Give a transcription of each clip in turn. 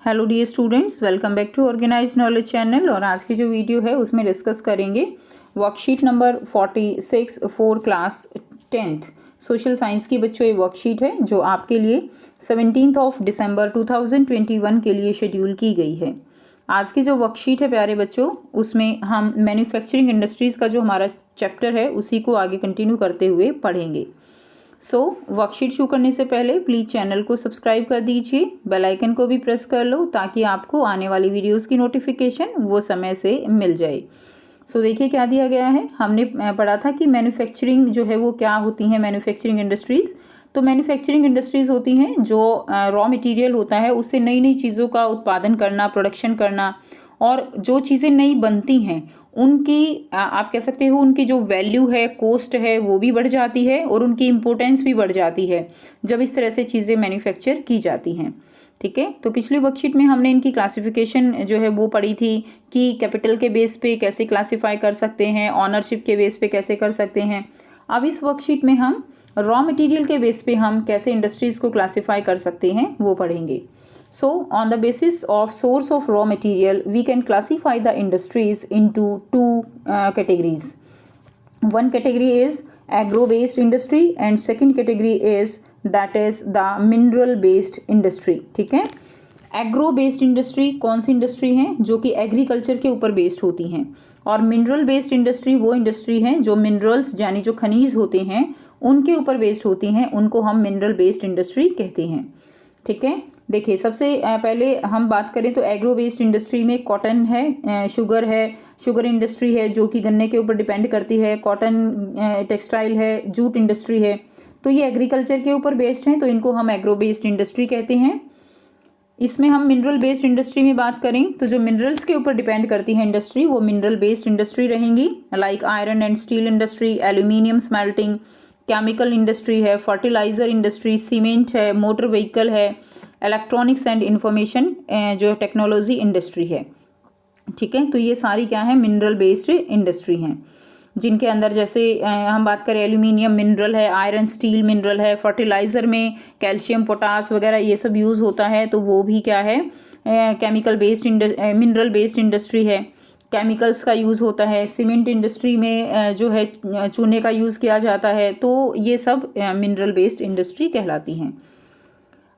Hello dear students, welcome back to organize knowledge channel. और आज की जो वीडियो है उसमें डिस्कस करेंगे worksheet number 46 for class 10th social science की बच्चों ये वर्कशीट है जो आपके लिए 17 दिसंबर 2021 के लिए शेड्यूल की गई है। आज की जो वर्कशीट है प्यारे बच्चों, उसमें हम मैन्युफैक्चरिंग इंडस्ट्रीज़ का जो हमारा चैप्टर है उसी को आगे कंटिन्यू करते हुए पढ़ेंगे। वर्कशीट शुरू करने से पहले प्लीज़ चैनल को सब्सक्राइब कर दीजिए, बेल आइकन को भी प्रेस कर लो ताकि आपको आने वाली वीडियोस की नोटिफिकेशन वो समय से मिल जाए। देखिए क्या दिया गया है। हमने पढ़ा था कि मैन्युफैक्चरिंग जो है वो क्या होती हैं। मैन्युफैक्चरिंग इंडस्ट्रीज़, तो मैन्युफैक्चरिंग इंडस्ट्रीज़ होती हैं जो रॉ मटेरियल होता है उससे नई नई चीज़ों का उत्पादन करना, प्रोडक्शन करना, और जो चीज़ें नई बनती हैं उनकी आप कह सकते हो उनकी जो वैल्यू है, कॉस्ट है, वो भी बढ़ जाती है और उनकी इम्पोर्टेंस भी बढ़ जाती है जब इस तरह से चीज़ें मैन्युफैक्चर की जाती हैं। ठीक है, तो पिछली वर्कशीट में हमने इनकी क्लासिफिकेशन जो है वो पढ़ी थी कि कैपिटल के बेस पे कैसे क्लासीफाई कर सकते हैं, ऑनरशिप के बेस पे कैसे कर सकते हैं। अब इस वर्कशीट में हम रॉ मटेरियल के बेस पे हम कैसे इंडस्ट्रीज़ को क्लासीफाई कर सकते हैं वो पढ़ेंगे। So, on the basis of source of raw material, we can classify the industries into two categories. One category is agro-based industry and second category is the mineral-based industry. ठीक है, agro based industry कौन सी industry हैं जो कि agriculture के ऊपर based होती हैं, और मिनरल बेस्ड इंडस्ट्री वो इंडस्ट्री हैं जो मिनरल्स यानी जो खनिज होते हैं उनके ऊपर बेस्ड होती हैं, उनको हम मिनरल बेस्ड इंडस्ट्री कहते हैं। ठीक है, देखिए सबसे पहले हम बात करें तो एग्रो बेस्ड इंडस्ट्री में कॉटन है, शुगर है, शुगर इंडस्ट्री है जो कि गन्ने के ऊपर डिपेंड करती है, कॉटन टेक्सटाइल है, जूट इंडस्ट्री है, तो ये एग्रीकल्चर के ऊपर बेस्ड हैं, तो इनको हम एग्रो बेस्ड इंडस्ट्री कहते हैं। इसमें हम मिनरल बेस्ड इंडस्ट्री में बात करें तो जो मिनरल्स के ऊपर डिपेंड करती है इंडस्ट्री वो मिनरल बेस्ड इंडस्ट्री रहेंगी, like iron and steel industry, aluminium smelting, chemical industry है, फर्टिलाइजर इंडस्ट्री, सीमेंट है, मोटर व्हीकल है, इलेक्ट्रॉनिक्स एंड इंफॉर्मेशन जो टेक्नोलॉजी इंडस्ट्री है। ठीक है, तो ये सारी क्या है, मिनरल बेस्ड इंडस्ट्री हैं, जिनके अंदर जैसे हम बात करें एल्यूमिनियम मिनरल है, आयरन स्टील मिनरल है, फर्टिलाइज़र में कैल्शियम पोटास वगैरह ये सब यूज़ होता है, तो वो भी क्या है, chemical based mineral based industry है। केमिकल्स का यूज़ होता है, सीमेंट इंडस्ट्री में जो है चूने का यूज़ किया जाता है, तो ये सब मिनरल बेस्ड इंडस्ट्री कहलाती हैं।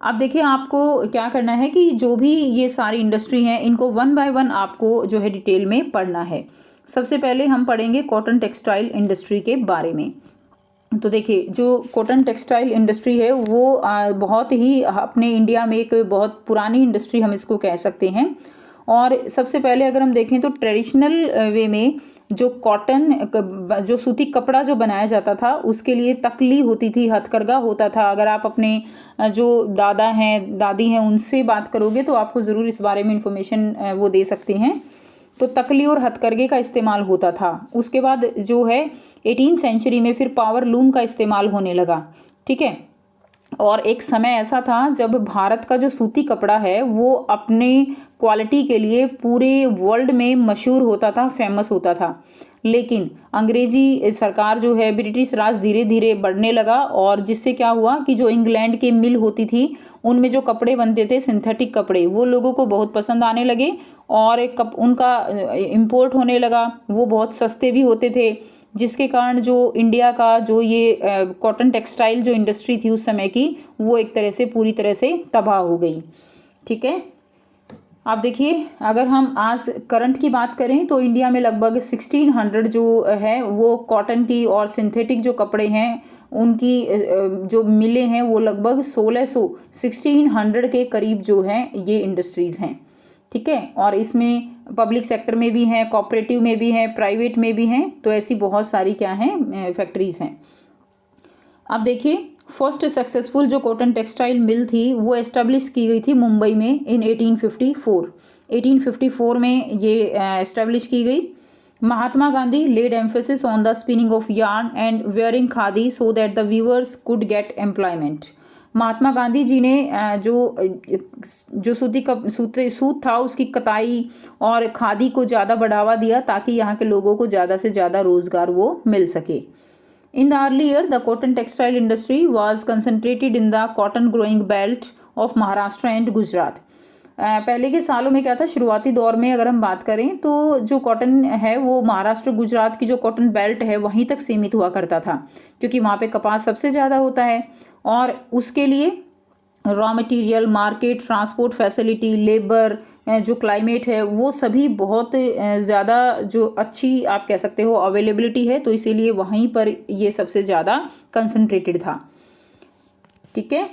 अब देखिए आपको क्या करना है कि जो भी ये सारी इंडस्ट्री हैं इनको वन बाय वन आपको जो है डिटेल में पढ़ना है। सबसे पहले हम पढ़ेंगे कॉटन टेक्सटाइल इंडस्ट्री के बारे में। तो देखिए जो कॉटन टेक्सटाइल इंडस्ट्री है वो बहुत ही अपने इंडिया में एक बहुत पुरानी इंडस्ट्री हम इसको कह सकते हैं। और सबसे पहले अगर हम देखें तो ट्रेडिशनल वे में जो कॉटन जो सूती कपड़ा जो बनाया जाता था उसके लिए तकली होती थी, हथकरघा होता था। अगर आप अपने जो दादा हैं दादी हैं उनसे बात करोगे तो आपको ज़रूर इस बारे में इंफॉर्मेशन वो दे सकते हैं। तो तकली और हथकरघे का इस्तेमाल होता था। उसके बाद जो है 18वीं सेंचुरी में फिर पावर लूम का इस्तेमाल होने लगा। ठीक है, और एक समय ऐसा था जब भारत का जो सूती कपड़ा है वो अपने क्वालिटी के लिए पूरे वर्ल्ड में मशहूर होता था, फेमस होता था। लेकिन अंग्रेजी सरकार जो है, ब्रिटिश राज धीरे धीरे बढ़ने लगा, और जिससे क्या हुआ कि जो इंग्लैंड की मिल होती थी उनमें जो कपड़े बनते थे सिंथेटिक कपड़े, वो लोगों को बहुत पसंद आने लगे और उनका इम्पोर्ट होने लगा। वो बहुत सस्ते भी होते थे, जिसके कारण जो इंडिया का जो ये कॉटन टेक्सटाइल जो इंडस्ट्री थी उस समय की, वो एक तरह से पूरी तरह से तबाह हो गई। ठीक है, आप देखिए अगर हम आज करंट की बात करें तो इंडिया में लगभग 1600 जो है वो कॉटन की और सिंथेटिक जो कपड़े हैं उनकी जो मिलें हैं वो लगभग 1600 के करीब जो हैं ये इंडस्ट्रीज़ हैं। ठीक है, और इसमें पब्लिक सेक्टर में भी हैं, कोऑपरेटिव में भी हैं, प्राइवेट में भी हैं, तो ऐसी बहुत सारी क्या हैं फैक्ट्रीज़ हैं। अब देखिए फर्स्ट सक्सेसफुल जो कॉटन टेक्सटाइल मिल थी वो एस्टेब्लिश की गई थी मुंबई में इन 1854। 1854 में ये एस्टेब्लिश की गई। Mahatma Gandhi laid emphasis on the spinning of yarn and wearing khadi so that the weavers could get employment. Mahatma Gandhi ji ने जो सूत था उसकी कताई और खादी को ज़्यादा बढ़ावा दिया ताकि यहाँ के लोगों को ज़्यादा से ज़्यादा रोज़गार वो मिल सके। In the early year, the cotton textile industry was concentrated in the cotton growing belt of Maharashtra and Gujarat. पहले के सालों में क्या था, शुरुआती दौर में अगर हम बात करें तो जो कॉटन है वो महाराष्ट्र गुजरात की जो कॉटन बेल्ट है वहीं तक सीमित हुआ करता था, क्योंकि वहाँ पे कपास सबसे ज़्यादा होता है और उसके लिए raw material, market, transport facility, labour, जो क्लाइमेट है वो सभी बहुत ज़्यादा जो अच्छी आप कह सकते हो अवेलेबिलिटी है, तो इसीलिए वहीं पर ये सबसे ज़्यादा कंसंट्रेटेड था। ठीक है,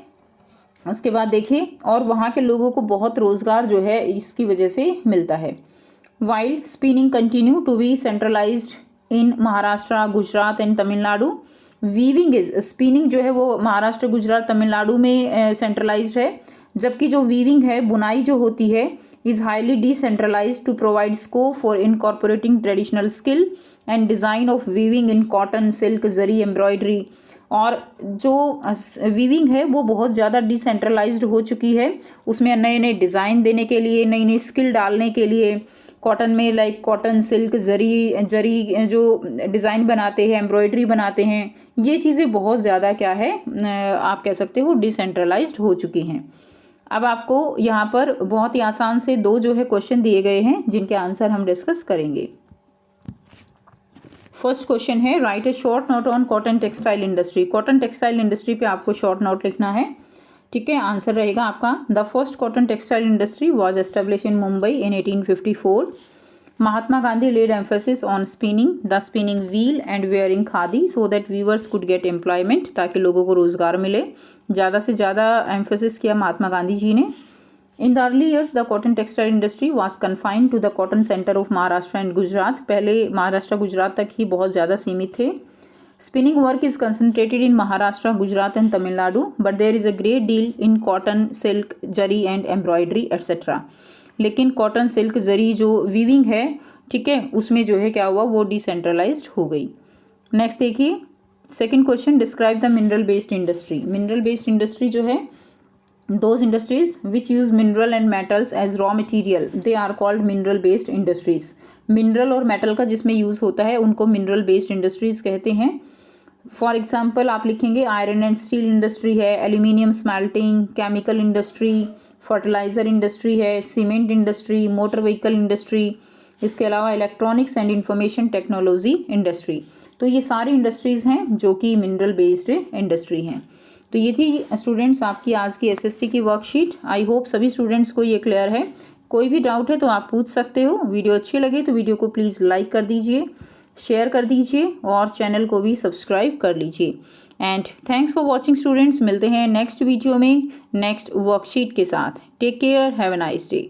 उसके बाद देखिए, और वहाँ के लोगों को बहुत रोज़गार जो है इसकी वजह से मिलता है। While spinning continue to be centralised in Maharashtra, Gujarat and Tamil Nadu. Weaving is, spinning जो है वो महाराष्ट्र, गुजरात, तमिलनाडु में सेंट्रलाइज्ड है, जबकि जो वीविंग है, बुनाई जो होती है, is highly decentralized to provide scope for incorporating traditional skill and design of weaving in cotton, silk, zari, embroidery. और जो वीविंग है वो बहुत ज़्यादा डिसेंट्रलाइज्ड हो चुकी है, उसमें नए नए डिज़ाइन देने के लिए, नई नई स्किल डालने के लिए, कॉटन में लाइक कॉटन, सिल्क, जरी जो डिज़ाइन बनाते हैं, एम्ब्रॉयडरी बनाते हैं, ये चीज़ें बहुत ज़्यादा क्या है आप कह सकते हो डिसेंट्रलाइज्ड हो चुकी हैं। अब आपको यहाँ पर बहुत ही आसान से दो जो है क्वेश्चन दिए गए हैं जिनके आंसर हम डिस्कस करेंगे। फर्स्ट क्वेश्चन है, right A short note on cotton textile industry. Cotton textile industry पे आपको शॉर्ट नोट लिखना है। ठीक है, आंसर रहेगा आपका, the first cotton textile industry was establish in Mumbai in 1854। Mahatma Gandhi laid emphasis on spinning the spinning wheel and wearing khadi so that weavers could get employment, ताकि लोगों को रोजगार मिले। ज़्यादा से ज़्यादा एम्फेसिस किया महात्मा गांधी जी ने। In the early years, the cotton textile industry was confined to the cotton center of Maharashtra and Gujarat. पहले महाराष्ट्र गुजरात तक ही बहुत ज़्यादा सीमित थे। Spinning work is concentrated in Maharashtra, Gujarat and Tamil Nadu, but there is a great deal in cotton, silk, zari and embroidery etc. लेकिन cotton, silk, जरी जो weaving है, ठीक है, उसमें जो है क्या हुआ, वो डिसेंट्रलाइज्ड हो गई। नेक्स्ट देखिए, second question, describe the mineral based industry. Mineral based industry जो है, those industries which use mineral and metals as raw material, they are called mineral based industries. Mineral और मेटल का जिसमें यूज़ होता है उनको मिनरल बेस्ड इंडस्ट्रीज कहते हैं। फॉर एग्जांपल आप लिखेंगे आयरन एंड स्टील इंडस्ट्री है, aluminium smelting, chemical industry, fertiliser industry है, cement industry, motor vehicle industry, इसके अलावा electronics and information technology industry. तो ये सारी इंडस्ट्रीज़ हैं जो कि मिनरल बेस्ड इंडस्ट्री हैं। तो ये थी स्टूडेंट्स आपकी आज की एसएसटी की वर्कशीट। आई होप सभी स्टूडेंट्स को ये क्लियर है। कोई भी डाउट है तो आप पूछ सकते हो। वीडियो अच्छी लगे तो वीडियो को प्लीज़ लाइक कर दीजिए, शेयर कर दीजिए और चैनल को भी सब्सक्राइब कर लीजिए। And thanks for watching students. मिलते हैं नेक्स्ट वीडियो में नेक्स्ट वर्कशीट के साथ। Take care, have a nice day.